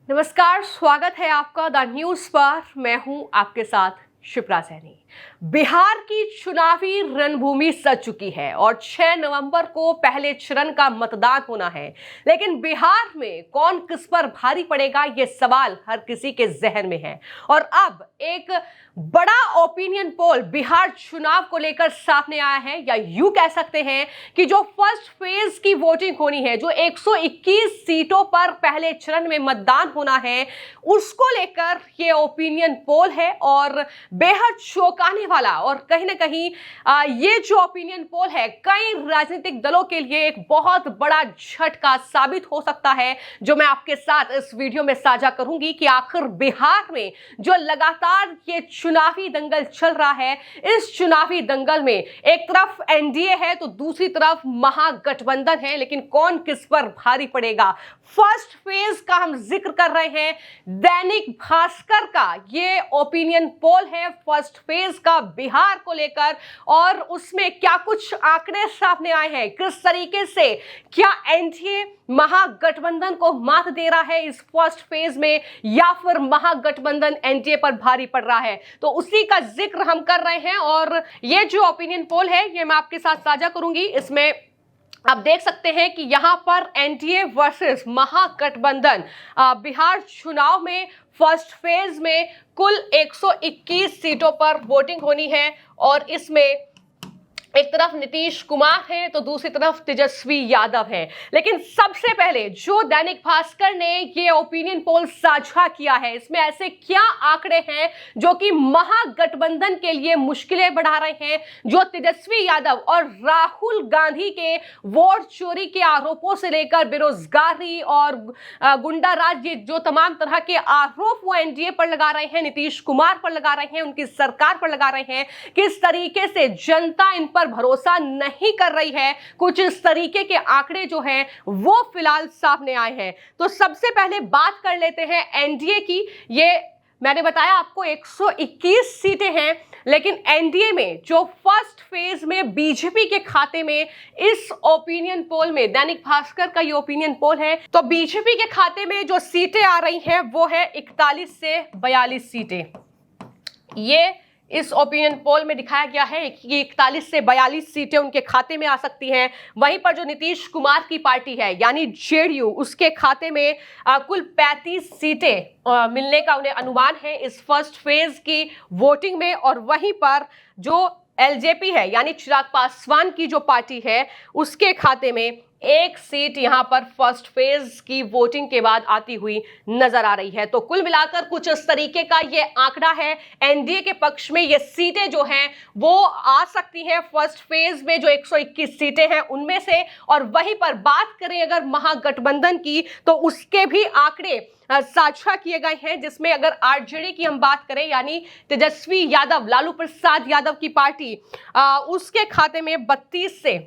नमस्कार, स्वागत है आपका द न्यूज पर। मैं हूं आपके साथ शिप्रा सैनी। बिहार की चुनावी रणभूमि सज चुकी है और 6 नवंबर को पहले चरण का मतदान होना है। लेकिन बिहार में कौन किस पर भारी पड़ेगा, ये सवाल हर किसी के जहन में है। और अब एक बड़ा ओपिनियन पोल बिहार चुनाव को लेकर सामने आया है, या यूं कह सकते हैं कि जो फर्स्ट फेज की वोटिंग होनी है, जो 121 सीटों पर पहले चरण में मतदान होना है, उसको लेकर ये ओपिनियन पोल है और बेहद चौंकाने वाला। और कहीं ना कहीं ये जो ओपिनियन पोल है कई राजनीतिक दलों के लिए एक बहुत बड़ा झटका साबित हो सकता है, जो मैं आपके साथ इस वीडियो में साझा करूंगी कि आखिर बिहार में जो लगातार ये चुनावी दंगल चल रहा है, इस चुनावी दंगल में एक तरफ एनडीए है तो दूसरी तरफ महागठबंधन है, लेकिन कौन किस पर भारी पड़ेगा। फर्स्ट फेज का हम जिक्र कर रहे हैं, दैनिक भास्कर का ये ओपिनियन पोल है फर्स्ट फेज का बिहार को लेकर, और उसमें क्या कुछ आंकड़े सामने आए हैं, किस तरीके से क्या एनडीए महागठबंधन को मात दे रहा है इस फर्स्ट फेज में, या फिर महागठबंधन एनडीए पर भारी पड़ रहा है, तो उसी का जिक्र हम कर रहे हैं। और ये जो ओपिनियन पोल है ये मैं आपके साथ साझा करूंगी। इसमें आप देख सकते हैं कि यहां पर एनडीए वर्सेस महागठबंधन बिहार चुनाव में फर्स्ट फेज में कुल 121 सीटों पर वोटिंग होनी है, और इसमें एक तरफ नीतीश कुमार है तो दूसरी तरफ तेजस्वी यादव है। लेकिन सबसे पहले जो दैनिक भास्कर ने ये ओपिनियन पोल साझा किया है, इसमें ऐसे क्या आंकड़े हैं जो कि महागठबंधन के लिए मुश्किलें बढ़ा रहे हैं, जो तेजस्वी यादव और राहुल गांधी के वोट चोरी के आरोपों से लेकर बेरोजगारी और गुंडाराज, ये जो तमाम तरह के आरोप वो एनडीए पर लगा रहे हैं, नीतीश कुमार पर लगा रहे हैं, उनकी सरकार पर लगा रहे हैं, किस तरीके से जनता इन पर भरोसा नहीं कर रही है, कुछ इस तरीके के आंकड़े जो हैं वो फिलहाल सामने आए हैं। तो सबसे पहले बात कर लेते हैं एनडीए की। ये मैंने बताया आपको 121 सीटें हैं, लेकिन एनडीए में जो फर्स्ट फेज में बीजेपी के खाते में, इस ओपिनियन पोल में, दैनिक भास्कर का ये ओपिनियन पोल है, तो बीजेपी के खाते में जो सीटें आ रही हैं वो है 41 से 42 सीटें। ये इस ओपिनियन पोल में दिखाया गया है कि 41 से 42 सीटें उनके खाते में आ सकती हैं। वहीं पर जो नीतीश कुमार की पार्टी है यानी जेडीयू, उसके खाते में कुल 35 सीटें मिलने का उन्हें अनुमान है इस फर्स्ट फेज की वोटिंग में। और वहीं पर जो एलजेपी है यानी चिराग पासवान की जो पार्टी है, उसके खाते में एक सीट यहां पर फर्स्ट फेज की वोटिंग के बाद आती हुई नजर आ रही है। तो कुल मिलाकर कुछ इस तरीके का ये आंकड़ा है। एनडीए के पक्ष में ये सीटें जो हैं वो आ सकती हैं फर्स्ट फेज में, जो 121 सीटें हैं उनमें से। और वहीं पर बात करें अगर महागठबंधन की, तो उसके भी आंकड़े साझा किए गए हैं, जिसमें अगर आरजेडी की हम बात करें यानी तेजस्वी यादव, लालू प्रसाद यादव की पार्टी, उसके खाते में 32 से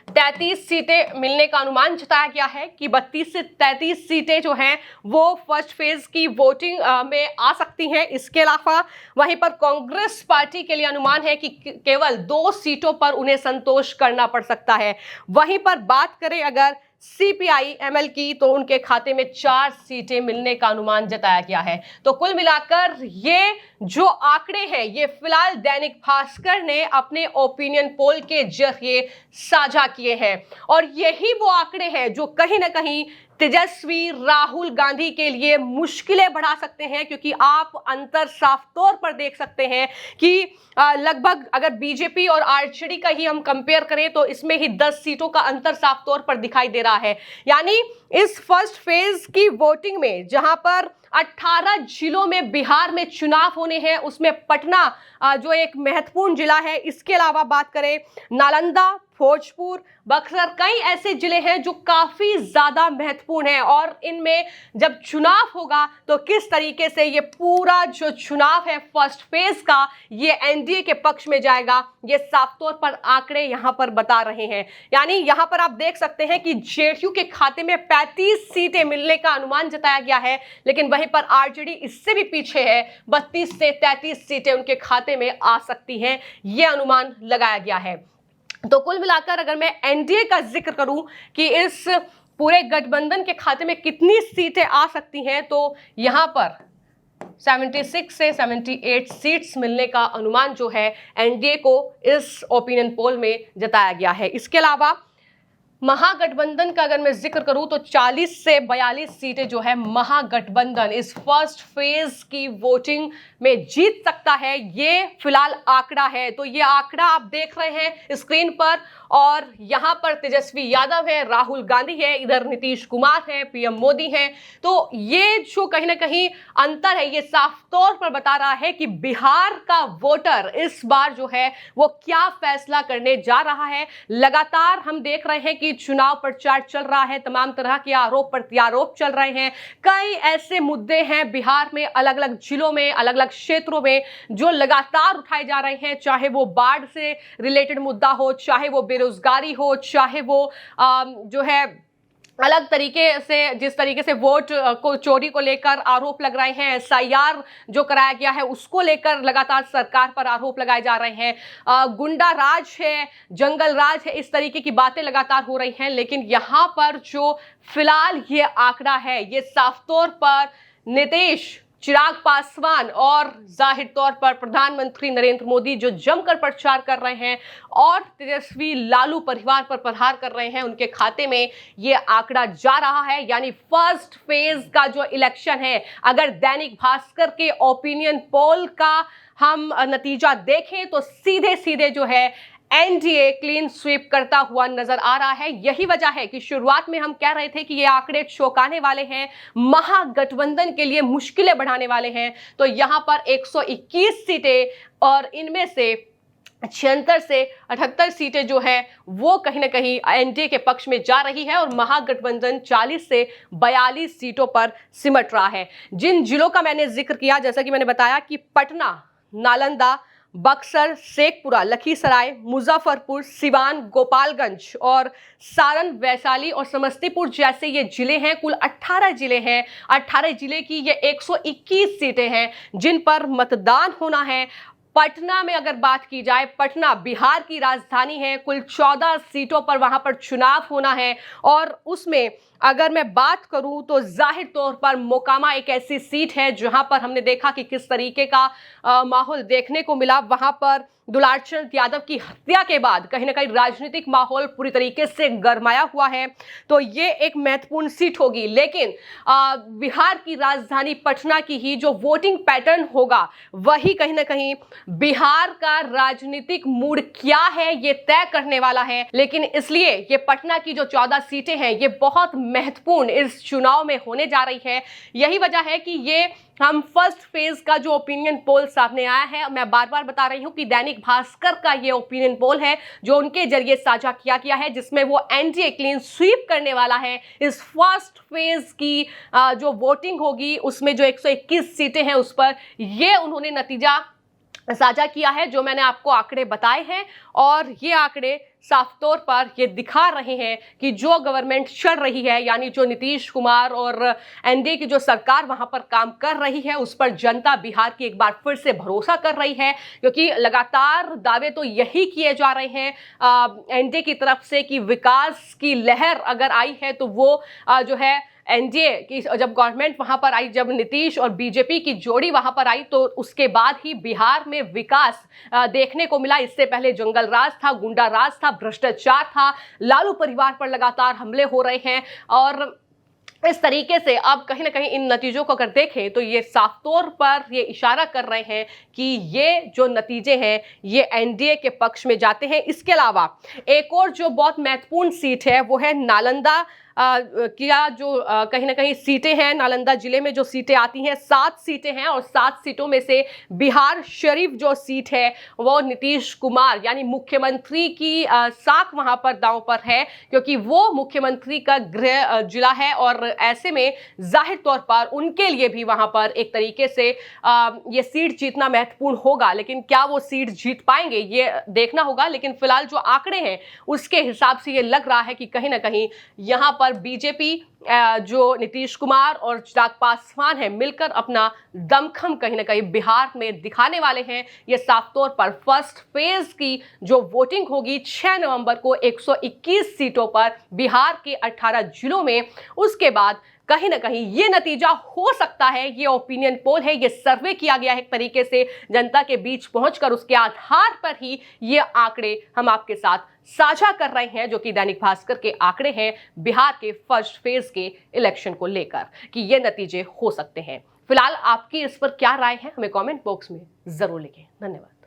33 सीटें मिलने का अनुमान जताया गया है कि 32 से 33 सीटें जो हैं वो फर्स्ट फेज की वोटिंग में आ सकती हैं। इसके अलावा वहीं पर कांग्रेस पार्टी के लिए अनुमान है कि केवल 2 सीटों पर उन्हें संतोष करना पड़ सकता है। वहीं पर बात करें अगर सीपीआई एमएल की, तो उनके खाते में 4 सीटें मिलने का अनुमान जताया गया है। तो कुल मिलाकर ये जो आंकड़े हैं ये फिलहाल दैनिक भास्कर ने अपने ओपिनियन पोल के जरिए साझा किए हैं, और यही वो आंकड़े हैं जो कहीं ना कहीं तेजस्वी राहुल गांधी के लिए मुश्किलें बढ़ा सकते हैं, क्योंकि आप अंतर साफ तौर पर देख सकते हैं कि लगभग अगर बीजेपी और आरजेडी का ही हम कंपेयर करें तो इसमें ही 10 सीटों का अंतर साफ तौर पर दिखाई दे रहा है। यानी इस फर्स्ट फेज की वोटिंग में जहां पर 18 जिलों में बिहार में चुनाव होने हैं, उसमें पटना जो एक महत्वपूर्ण जिला है, इसके अलावा बात करें नालंदा, भोजपुर, बक्सर, कई ऐसे जिले हैं जो काफी ज्यादा महत्वपूर्ण हैं। और इनमें जब चुनाव होगा तो किस तरीके से ये पूरा जो चुनाव है फर्स्ट फेज का, ये एनडीए के पक्ष में जाएगा, ये साफ तौर पर आंकड़े यहां पर बता रहे हैं। यानी यहां पर आप देख सकते हैं कि जेडीयू के खाते में 35 सीटें मिलने का अनुमान जताया गया है, लेकिन वहीं पर आरजेडी इससे भी पीछे है, 32 से 33 सीटें उनके खाते में आ सकती हैं, यह अनुमान लगाया गया है। तो कुल मिलाकर अगर मैं एनडीए का जिक्र करूं कि इस पूरे गठबंधन के खाते में कितनी सीटें आ सकती हैं, तो यहां पर 76 से 78 सीट्स मिलने का अनुमान जो है एनडीए को इस ओपिनियन पोल में जताया गया है। इसके अलावा महागठबंधन का अगर मैं जिक्र करूं तो 40 से 42 सीटें जो है महागठबंधन इस फर्स्ट फेज की वोटिंग में जीत सकता है। ये फिलहाल आंकड़ा है, तो ये आंकड़ा आप देख रहे हैं स्क्रीन पर, और यहां पर तेजस्वी यादव है, राहुल गांधी है, इधर नीतीश कुमार है, पीएम मोदी है। तो ये जो कहीं ना कहीं अंतर है, ये साफ तौर पर बता रहा है कि बिहार का वोटर इस बार जो है वो क्या फैसला करने जा रहा है। लगातार हम देख रहे हैं कि चुनाव प्रचार चल रहा है, तमाम तरह के आरोप प्रत्यारोप चल रहे हैं। कई ऐसे मुद्दे हैं बिहार में, अलग अलग जिलों में, अलग अलग क्षेत्रों में, जो लगातार उठाए जा रहे हैं, चाहे वो बाढ़ से रिलेटेड मुद्दा हो, चाहे वो बेरोजगारी हो, चाहे वो जो है अलग तरीके से, जिस तरीके से वोट को चोरी को लेकर आरोप लग रहे हैं, एसआईआर जो कराया गया है उसको लेकर लगातार सरकार पर आरोप लगाए जा रहे हैं, गुंडा राज है, जंगल राज है, इस तरीके की बातें लगातार हो रही हैं। लेकिन यहाँ पर जो फिलहाल ये आंकड़ा है, ये साफ तौर पर नीतीश, चिराग पासवान और जाहिर तौर पर प्रधानमंत्री नरेंद्र मोदी जो जमकर प्रचार कर रहे हैं और तेजस्वी लालू परिवार पर प्रहार कर रहे हैं, उनके खाते में ये आंकड़ा जा रहा है। यानी फर्स्ट फेज का जो इलेक्शन है, अगर दैनिक भास्कर के ओपिनियन पोल का हम नतीजा देखें तो सीधे सीधे जो है एनडीए क्लीन स्वीप करता हुआ नजर आ रहा है। यही वजह है कि शुरुआत में हम कह रहे थे कि ये आंकड़े चौंकाने वाले हैं, महागठबंधन के लिए मुश्किलें बढ़ाने वाले हैं। तो यहां पर 121 सीटें और इनमें से 76 से 78 सीटें जो है वो कहीं ना कहीं एनडीए के पक्ष में जा रही है और महागठबंधन 40 से 42 सीटों पर सिमट रहा है। जिन जिलों का मैंने जिक्र किया, जैसा कि मैंने बताया कि पटना, नालंदा, बक्सर, शेखपुरा, लखीसराय, मुजफ्फरपुर, सिवान, गोपालगंज और सारण, वैशाली और समस्तीपुर जैसे ये जिले हैं। कुल 18 जिले हैं। 18 जिले की ये 121 सीटें हैं जिन पर मतदान होना है। पटना में अगर बात की जाए, पटना बिहार की राजधानी है, कुल 14 सीटों पर वहां पर चुनाव होना है और उसमें अगर मैं बात करूं तो जाहिर तौर पर मोकामा एक ऐसी सीट है जहां पर हमने देखा कि किस तरीके का माहौल देखने को मिला। वहां पर दुलारचंद यादव की हत्या के बाद कहीं ना कहीं राजनीतिक माहौल पूरी तरीके से गरमाया हुआ है, तो ये एक महत्वपूर्ण सीट होगी। लेकिन बिहार की राजधानी पटना की ही जो वोटिंग पैटर्न होगा वही कहीं ना कहीं बिहार का राजनीतिक मूड क्या है ये तय करने वाला है। लेकिन इसलिए ये पटना की जो 14 सीटें हैं ये बहुत महत्वपूर्ण इस चुनाव में होने जा रही है। यही वजह है कि ये हम फर्स्ट फेज का जो ओपिनियन पोल सामने आया है, मैं बार बार बता रही हूं कि दैनिक भास्कर का ये ओपिनियन पोल है जो उनके जरिए साझा किया गया है, जिसमें वो एनडीए क्लीन स्वीप करने वाला है। इस फर्स्ट फेज की जो वोटिंग होगी उसमें जो 121 सीटें हैं उस पर ये उन्होंने नतीजा साझा किया है जो मैंने आपको आंकड़े बताए हैं। और ये आंकड़े साफ तौर पर ये दिखा रहे हैं कि जो गवर्नमेंट चल रही है, यानी जो नीतीश कुमार और एनडीए की जो सरकार वहां पर काम कर रही है, उस पर जनता बिहार की एक बार फिर से भरोसा कर रही है। क्योंकि लगातार दावे तो यही किए जा रहे हैं एनडीए की तरफ से कि विकास की लहर अगर आई है तो वो जो है एनडीए की जब गवर्नमेंट वहां पर आई, जब नीतीश और बीजेपी की जोड़ी वहां पर आई, तो उसके बाद ही बिहार में विकास देखने को मिला। इससे पहले जंगल राज था, गुंडा राज था, भ्रष्टाचार था, लालू परिवार पर लगातार हमले हो रहे हैं। और इस तरीके से अब कहीं ना कहीं इन नतीजों को अगर देखें तो ये साफ तौर पर ये इशारा कर रहे हैं कि ये जो नतीजे हैं ये एनडीए के पक्ष में जाते हैं। इसके अलावा एक और जो बहुत महत्वपूर्ण सीट है वो है नालंदा क्या जो कहीं ना कहीं सीटें हैं। नालंदा जिले में जो सीटें आती हैं 7 सीटें हैं और 7 सीटों में से बिहार शरीफ जो सीट है वो नीतीश कुमार यानी मुख्यमंत्री की साख वहां पर दांव पर है, क्योंकि वो मुख्यमंत्री का गृह जिला है और ऐसे में जाहिर तौर पर उनके लिए भी वहां पर एक तरीके से ये सीट जीतना महत्वपूर्ण होगा। लेकिन क्या वो सीट जीत पाएंगे ये देखना होगा। लेकिन फिलहाल जो आंकड़े हैं उसके हिसाब से ये लग रहा है कि कहीं ना कहीं यहाँ पर बीजेपी जो नीतीश कुमार और चिराग पासवान है मिलकर अपना दमखम कहीं ना कहीं बिहार में दिखाने वाले हैं। ये साफ तौर पर फर्स्ट फेज की जो वोटिंग होगी 6 नवंबर को 121 सीटों पर बिहार के 18 जिलों में, उसके बाद कहीं ना कहीं ये नतीजा हो सकता है। ये ओपिनियन पोल है, ये सर्वे किया गया है एक तरीके से जनता के बीच पहुंचकर, उसके आधार पर ही ये आंकड़े हम आपके साथ साझा कर रहे हैं, जो कि दैनिक भास्कर के आंकड़े हैं बिहार के फर्स्ट फेज के इलेक्शन को लेकर कि ये नतीजे हो सकते हैं। फिलहाल आपकी इस पर क्या राय है, हमें कमेंट बॉक्स में जरूर लिखें। धन्यवाद।